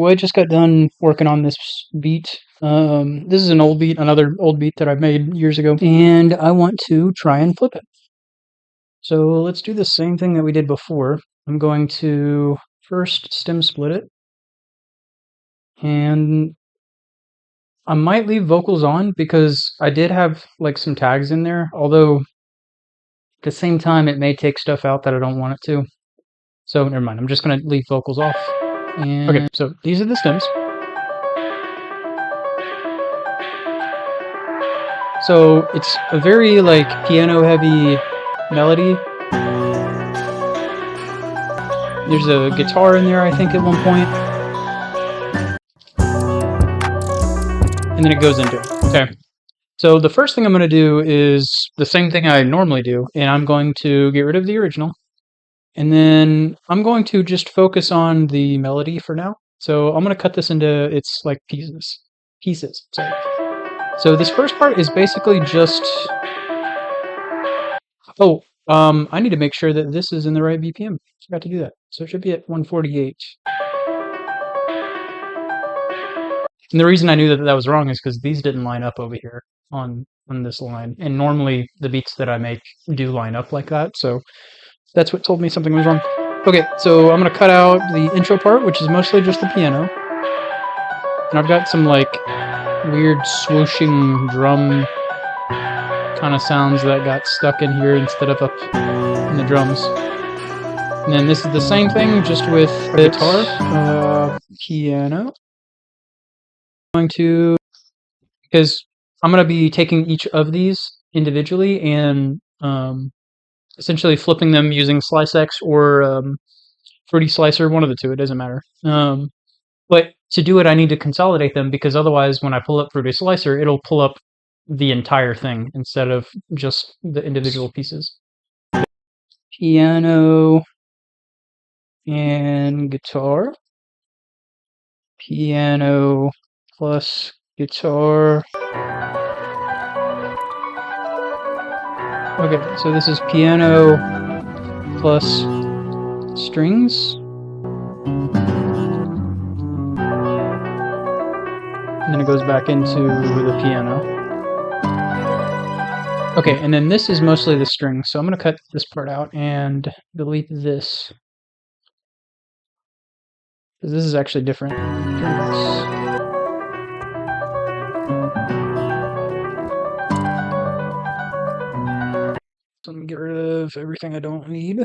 So I just got done working on this beat. This is an old beat, another old beat that I made years ago, and I want to try and flip it. So let's do the same thing that we did before. I'm going to first stem split it, and I might leave vocals on because I did have like some tags in there, although at the same time it may take stuff out that I don't want it to. So never mind, I'm just gonna leave vocals off. And okay, so these are the stems. So it's a very like piano heavy melody. There's a guitar in there, I think, at one point. And then it goes into it. Okay. So the first thing I'm going to do is the same thing I normally do, and I'm going to get rid of the original. And then I'm going to just focus on the melody for now. So I'm going to cut this into its like pieces. Sorry. So this first part is basically just... Oh, I need to make sure that this is in the right BPM. Forgot to do that. So it should be at 148. And the reason I knew that that was wrong is because these didn't line up over here on this line. And normally the beats that I make do line up like that. So that's what told me something was wrong. Okay, so I'm going to cut out the intro part, which is mostly just the piano. And I've got some like weird swooshing drum kind of sounds that got stuck in here instead of up in the drums. And then this is the same thing, just with a guitar, piano. Going to, because I'm going to be taking each of these individually and essentially flipping them using SliceX or Fruity Slicer, one of the two, it doesn't matter. But to do it, I need to consolidate them because otherwise when I pull up Fruity Slicer, it'll pull up the entire thing instead of just the individual pieces. Piano and guitar. Piano plus guitar. Okay, so this is piano plus strings. And then it goes back into the piano. Okay, and then this is mostly the strings. So I'm going to cut this part out and delete this. Because this is actually different from this. So let me get rid of everything I don't need.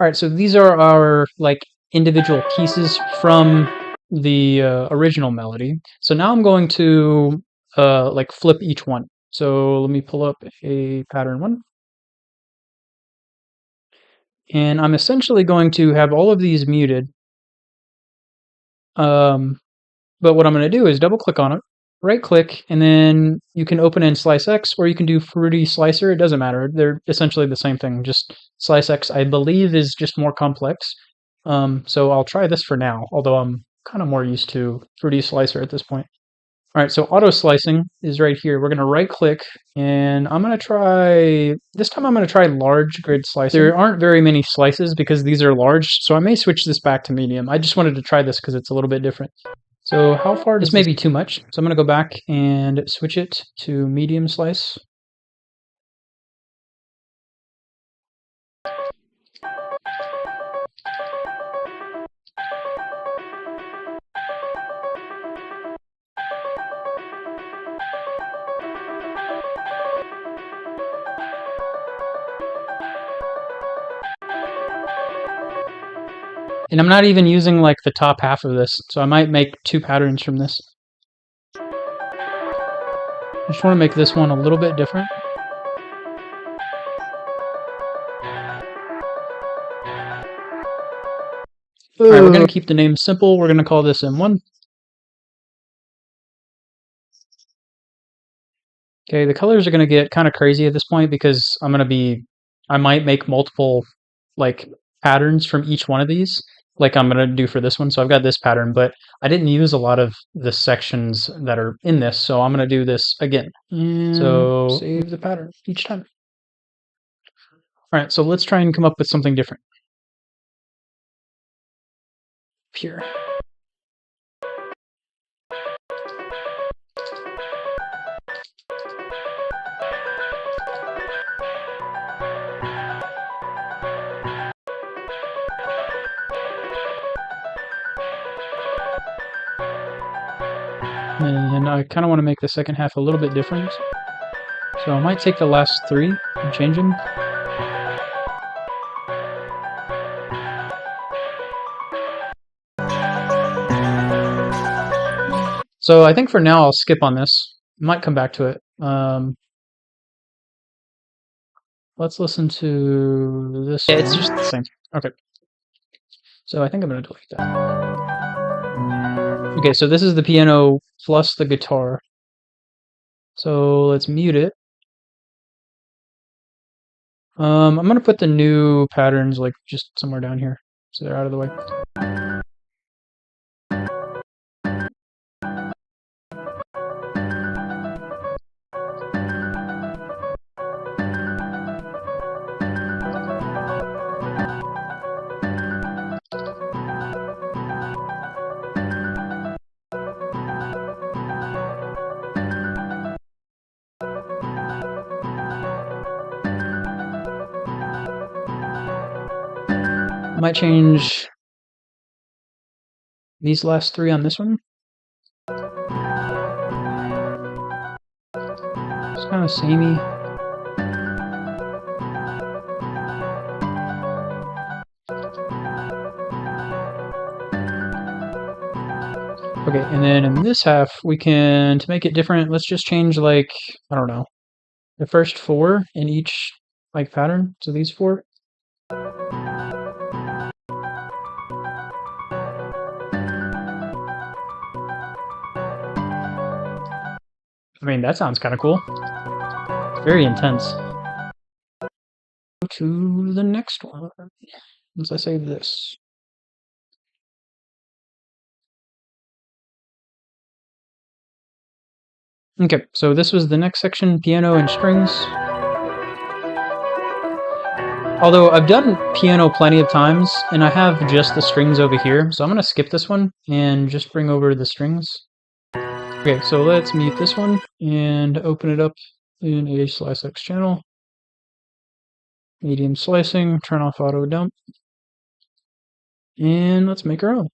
Alright, so these are our like individual pieces from the original melody. So now I'm going to like flip each one. So let me pull up a pattern one. And I'm essentially going to have all of these muted. But what I'm going to do is double click on it, right click, and then you can open in SliceX or you can do Fruity Slicer. It doesn't matter. They're essentially the same thing. Just SliceX, I believe, is just more complex. So I'll try this for now, although I'm kind of more used to Fruity Slicer at this point. All right, so auto slicing is right here. We're going to right click and I'm going to try, this time I'm going to try large grid slicing. There aren't very many slices because these are large, so I may switch this back to medium. I just wanted to try this because it's a little bit different. So how far does this may be too much, so I'm going to go back and switch it to medium slice. And I'm not even using like the top half of this, so I might make two patterns from this. I just want to make this one a little bit different. Alright, we're going to keep the name simple. We're going to call this M1. Okay, the colors are going to get kind of crazy at this point because I might make multiple like patterns from each one of these, like I'm going to do for this one. So I've got this pattern, but I didn't use a lot of the sections that are in this, so I'm going to do this again. So save the pattern each time. All right, so let's try and come up with something different. Here. And I kind of want to make the second half a little bit different. So I might take the last three and change them. So I think for now I'll skip on this. Might come back to it. Let's listen to this one. It's just the same. Okay. So I think I'm going to delete that. Okay, so this is the piano plus the guitar. So let's mute it. I'm going to put the new patterns like just somewhere down here so they're out of the way. Might change these last three on this one. It's kind of samey. Okay, and then in this half, we can, to make it different, let's just change like, I don't know, the first four in each like pattern. So these four. I mean, that sounds kind of cool. Very intense. Go to the next one. Once I save this. Okay, so this was the next section, piano and strings. Although I've done piano plenty of times, and I have just the strings over here, so I'm going to skip this one and just bring over the strings. Okay, so let's mute this one and open it up in a SliceX channel. Medium slicing, turn off auto dump, and let's make our own.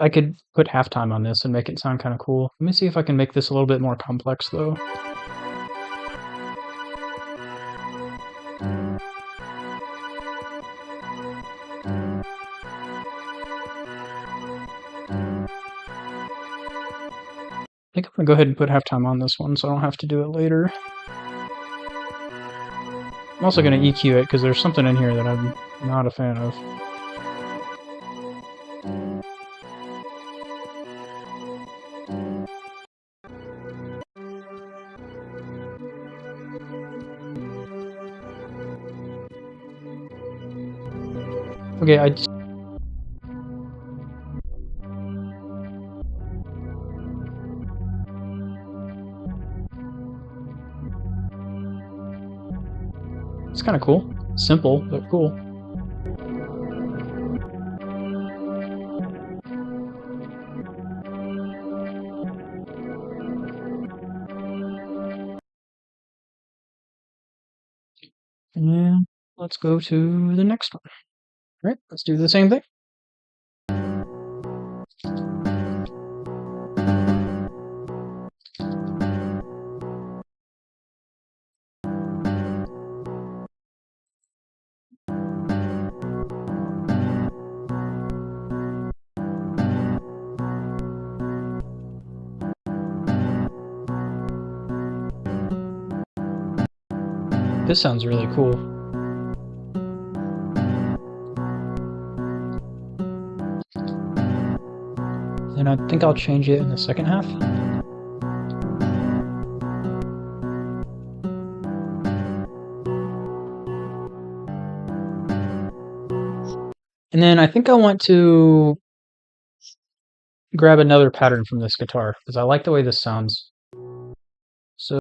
I could put halftime on this and make it sound kind of cool. Let me see if I can make this a little bit more complex though. I think I'm gonna go ahead and put halftime on this one so I don't have to do it later. I'm also gonna EQ it because there's something in here that I'm not a fan of. Okay, it's kind of cool. Simple, but cool. And let's go to the next one. All right, let's do the same thing. This sounds really cool. And I think I'll change it in the second half. And then I think I want to grab another pattern from this guitar because I like the way this sounds. So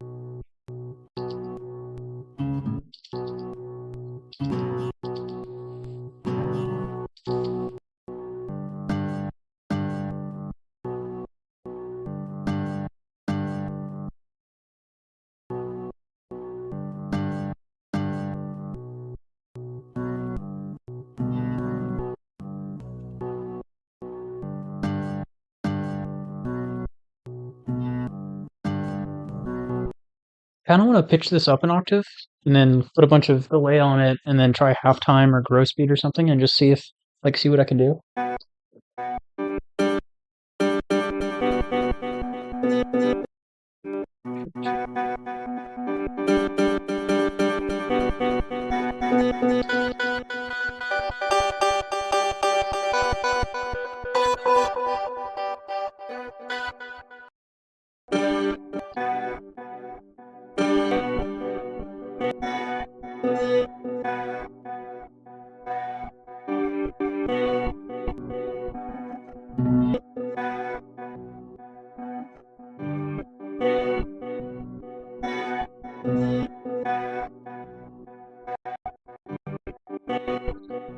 kind of want to pitch this up an octave and then put a bunch of delay on it and then try halftime or grow speed or something and just see if, like, see what I can do.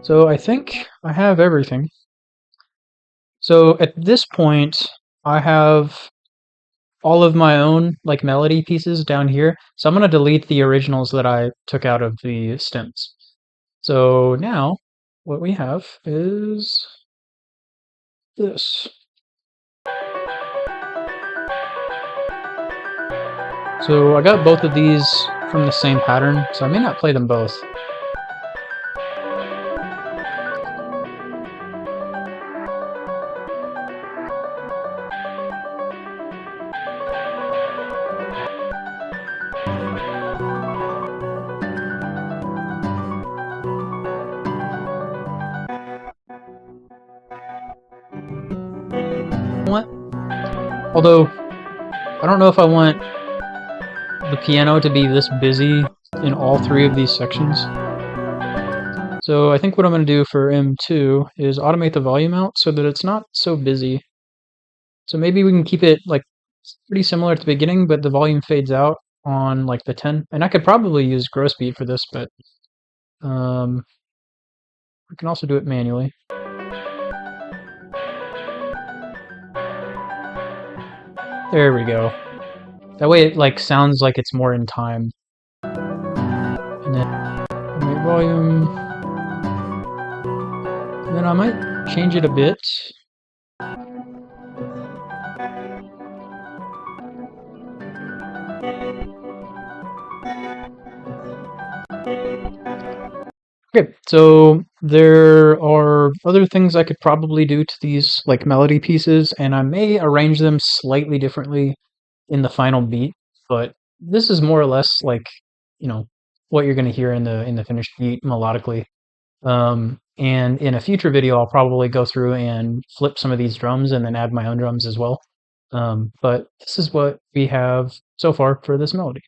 So I think I have everything. So at this point, I have all of my own like melody pieces down here. So I'm going to delete the originals that I took out of the stems. So now what we have is this. So I got both of these from the same pattern, so I may not play them both. Although, I don't know if I want the piano to be this busy in all three of these sections. So I think what I'm going to do for M2 is automate the volume out so that it's not so busy. So maybe we can keep it like pretty similar at the beginning, but the volume fades out on like the 10. And I could probably use grow speed for this, but I can also do it manually. There we go. That way it like sounds like it's more in time. And then automate volume. And then I might change it a bit. Okay, so there are other things I could probably do to these like melody pieces, and I may arrange them slightly differently in the final beat, but this is more or less like, you know, what you're going to hear in the finished beat melodically. And in a future video, I'll probably go through and flip some of these drums and then add my own drums as well. But this is what we have so far for this melody.